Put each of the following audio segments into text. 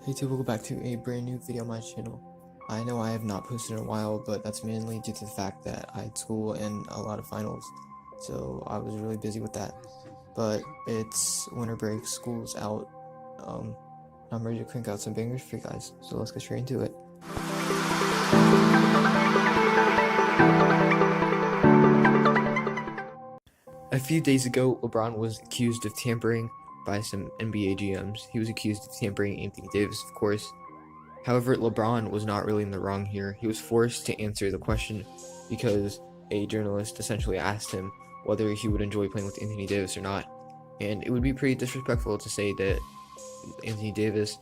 Hey YouTube, welcome back to a brand new video on my channel. I know I have not posted in a while, but that's mainly due to the fact that I had school and a lot of finals, so I was really busy with that. But it's winter break, school's out, I'm ready to crank out some bangers for you guys, so let's get straight into it. A few days ago, LeBron was accused of tampering by some NBA GMs. He was accused of tampering Anthony Davis, of course. However, LeBron was not really in the wrong here. He was forced to answer the question because a journalist essentially asked him whether he would enjoy playing with Anthony Davis or not. And it would be pretty disrespectful to say that Anthony Davis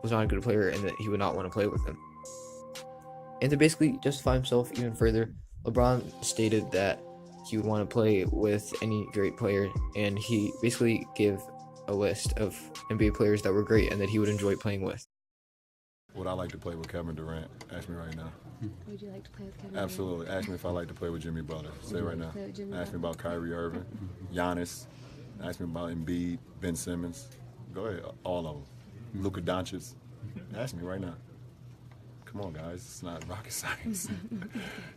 was not a good player and that he would not want to play with him. And to basically justify himself even further, LeBron stated that he would want to play with any great player, and he basically gave a list of NBA players that were great and that he would enjoy playing with. Would I like to play with Kevin Durant? Ask me right now. Would you like to play with Kevin Absolutely. Durant? Ask me if I like to play with Jimmy Butler. Say right now. Ask me about Kyrie Irving, Giannis. Ask me about Embiid, Ben Simmons. Go ahead, all of them. Luka Doncic. Ask me right now. Come on, guys. It's not rocket science.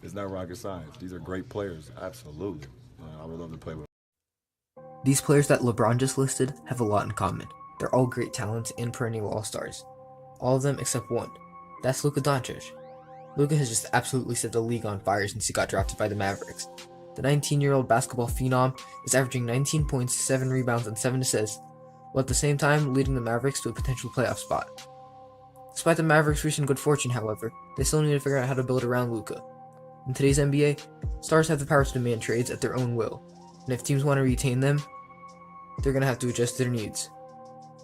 It's not rocket science. These are great players. Absolutely. I would love to play with them. These players that LeBron just listed have a lot in common. They're all great talents and perennial all-stars. All of them except one. That's Luka Doncic. Luka has just absolutely set the league on fire since he got drafted by the Mavericks. The 19-year-old basketball phenom is averaging 19 points, 7 rebounds, and 7 assists, while at the same time leading the Mavericks to a potential playoff spot. Despite the Mavericks' recent good fortune, however, they still need to figure out how to build around Luka. In today's NBA, stars have the power to demand trades at their own will, and if teams want to retain them, they're going to have to adjust their needs.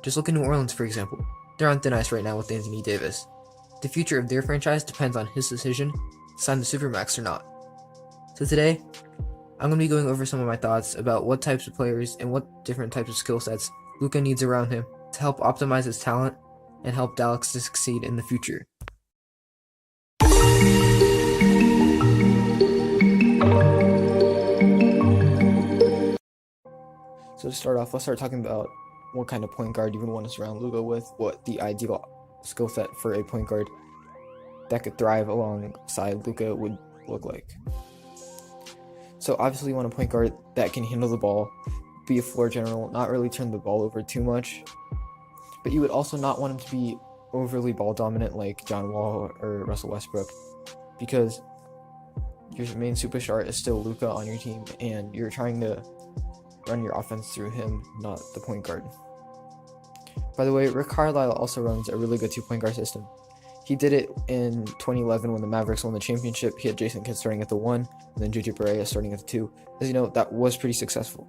Just look at New Orleans, for example. They're on thin ice right now with Anthony Davis. The future of their franchise depends on his decision to sign the Supermax or not. So today, I'm going to be going over some of my thoughts about what types of players and what different types of skill sets Luka needs around him to help optimize his talent and help Dallas to succeed in the future. So to start off, let's start talking about what kind of point guard you would want to surround Luka with, what the ideal skill set for a point guard that could thrive alongside Luka would look like. So obviously you want a point guard that can handle the ball, be a floor general, not really turn the ball over too much, but you would also not want him to be overly ball dominant like John Wall or Russell Westbrook, because your main superstar is still Luka on your team and you're trying to run your offense through him, not the point guard. By the way, Rick Carlisle also runs a really good two-point guard system. He did it in 2011 when the Mavericks won the championship. He had Jason Kidd starting at the 1, and then JJ Barea starting at the 2. As you know, that was pretty successful.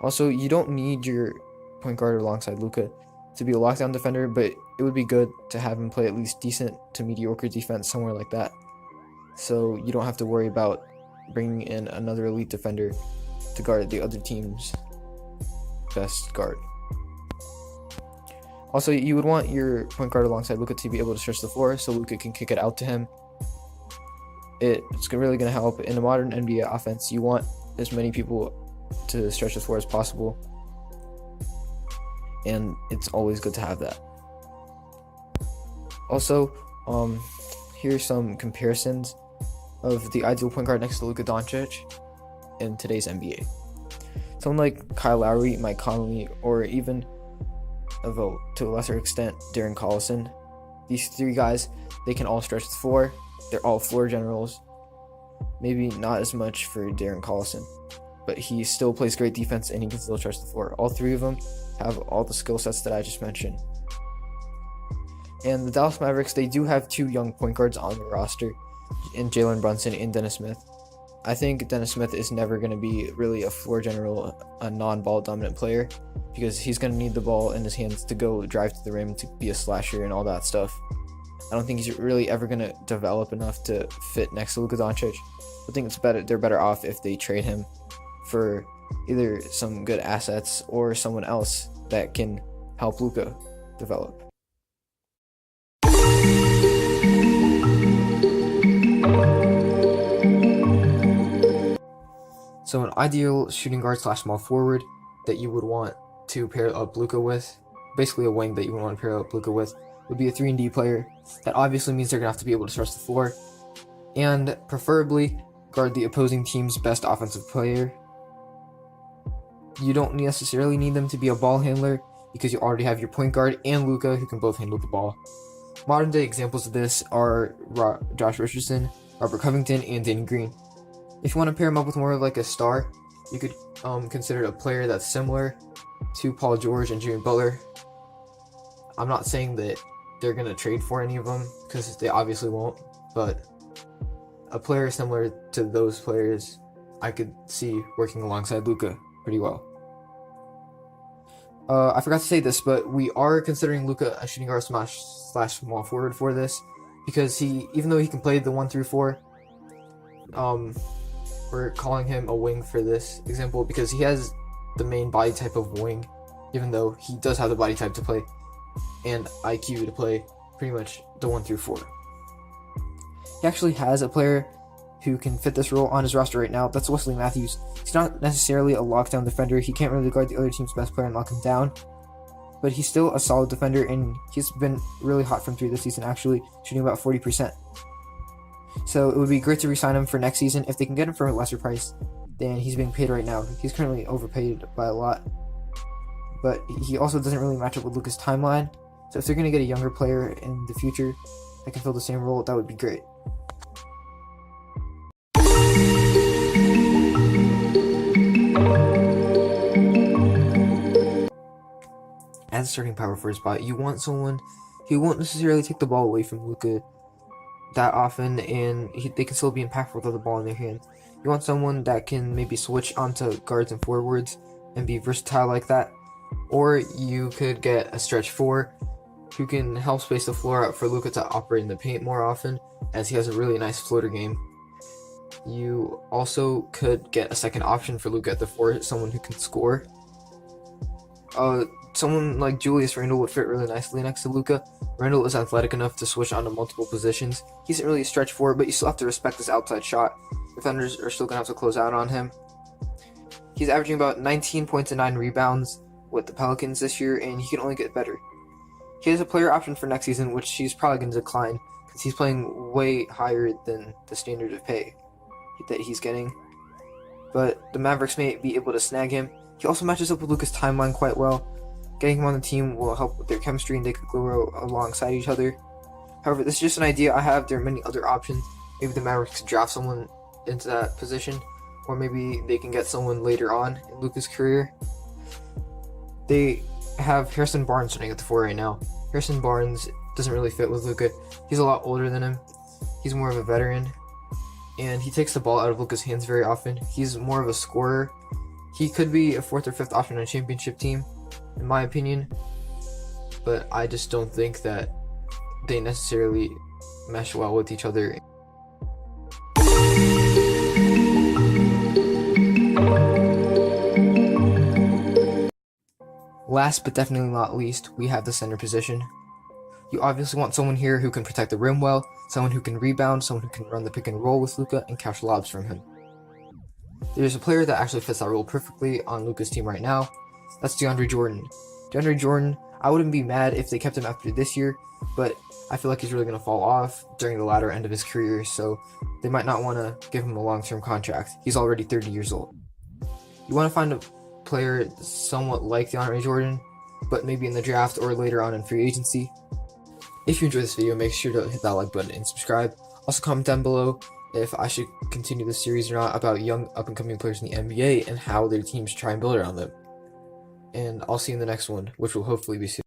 Also, you don't need your point guard alongside Luka to be a lockdown defender, but it would be good to have him play at least decent to mediocre defense somewhere like that, so you don't have to worry about bringing in another elite defender to guard the other team's best guard. Also, you would want your point guard alongside Luka to be able to stretch the floor so Luka can kick it out to him. It's really going to help. In a modern NBA offense, you want as many people to stretch the floor as possible, and it's always good to have that. Also, here's some comparisons of the ideal point guard next to Luka Doncic in today's NBA. Someone like Kyle Lowry, Mike Conley, or even to a lesser extent Darren Collison. These three guys, they can all stretch the floor. They're all floor generals. Maybe not as much for Darren Collison, but he still plays great defense and he can still stretch the floor. All three of them have all the skill sets that I just mentioned. And the Dallas Mavericks, they do have two young point guards on the roster, in Jalen Brunson and Dennis Smith. I think Dennis Smith is never going to be really a floor general, a non-ball dominant player, because he's going to need the ball in his hands to go drive to the rim, to be a slasher and all that stuff. I don't think he's really ever going to develop enough to fit next to Luka Doncic. I think they're better off if they trade him for either some good assets or someone else that can help Luka develop. So an ideal shooting guard / small forward that you would want to pair up Luka with basically a wing that you want to pair up Luka with, would be a 3-and-D player. That obviously means they're going to have to be able to stretch the floor, and preferably guard the opposing team's best offensive player. You don't necessarily need them to be a ball handler, because you already have your point guard and Luka who can both handle the ball. Modern day examples of this are Josh Richardson, Robert Covington, and Danny Green. If you want to pair him up with more of like a star, you could consider a player that's similar to Paul George and Jimmy Butler. I'm not saying that they're going to trade for any of them, because they obviously won't, but a player similar to those players I could see working alongside Luka pretty well. I forgot to say this, but we are considering Luka a shooting guard slash small forward for this, because even though he can play the 1 through 4, we're calling him a wing for this example because he has the main body type of wing, even though he does have the body type to play and IQ to play pretty much the 1 through 4. He actually has a player who can fit this role on his roster right now. That's Wesley Matthews. He's not necessarily a lockdown defender. He can't really guard the other team's best player and lock him down, but he's still a solid defender, and he's been really hot from 3 this season, actually shooting about 40%. So it would be great to re-sign him for next season if they can get him for a lesser price than he's being paid right now. He's currently overpaid by a lot, but he also doesn't really match up with Luka's timeline. So if they're going to get a younger player in the future that can fill the same role, that would be great. As a starting power forward spot, you want someone who won't necessarily take the ball away from Luka that often, and they can still be impactful with the ball in their hand. You want someone that can maybe switch onto guards and forwards and be versatile like that. Or you could get a stretch 4 who can help space the floor out for Luka to operate in the paint more often, as he has a really nice floater game. You also could get a second option for Luka at the 4, someone who can score. Someone like Julius Randle would fit really nicely next to Luka. Randle is athletic enough to switch onto multiple positions. He isn't really a stretch 4, but you still have to respect his outside shot. Defenders are still going to have to close out on him. He's averaging about 19 points and 9 rebounds with the Pelicans this year, and he can only get better. He has a player option for next season, which he's probably going to decline because he's playing way higher than the standard of pay that he's getting. But the Mavericks may be able to snag him. He also matches up with Luka's timeline quite well. Getting him on the team will help with their chemistry, and they could grow alongside each other. However, this is just an idea I have. There are many other options. Maybe the Mavericks could draft someone into that position, or maybe they can get someone later on in Luka's career. They have Harrison Barnes starting at the 4 right now. Harrison Barnes doesn't really fit with Luka. He's a lot older than him. He's more of a veteran, and he takes the ball out of Luka's hands very often. He's more of a scorer. He could be a 4th or 5th option on a championship team, in my opinion, but I just don't think that they necessarily mesh well with each other. Last but definitely not least, we have the center position. You obviously want someone here who can protect the rim well, someone who can rebound, someone who can run the pick and roll with Luka and catch lobs from him. There's a player that actually fits that role perfectly on Luka's team right now. That's DeAndre Jordan. DeAndre Jordan, I wouldn't be mad if they kept him after this year, but I feel like he's really going to fall off during the latter end of his career, so they might not want to give him a long-term contract. He's already 30 years old. You want to find a player somewhat like DeAndre Jordan, but maybe in the draft or later on in free agency. If you enjoyed this video, make sure to hit that like button and subscribe. Also comment down below if I should continue this series or not about young up-and-coming players in the NBA and how their teams try and build around them. And I'll see you in the next one, which will hopefully be soon.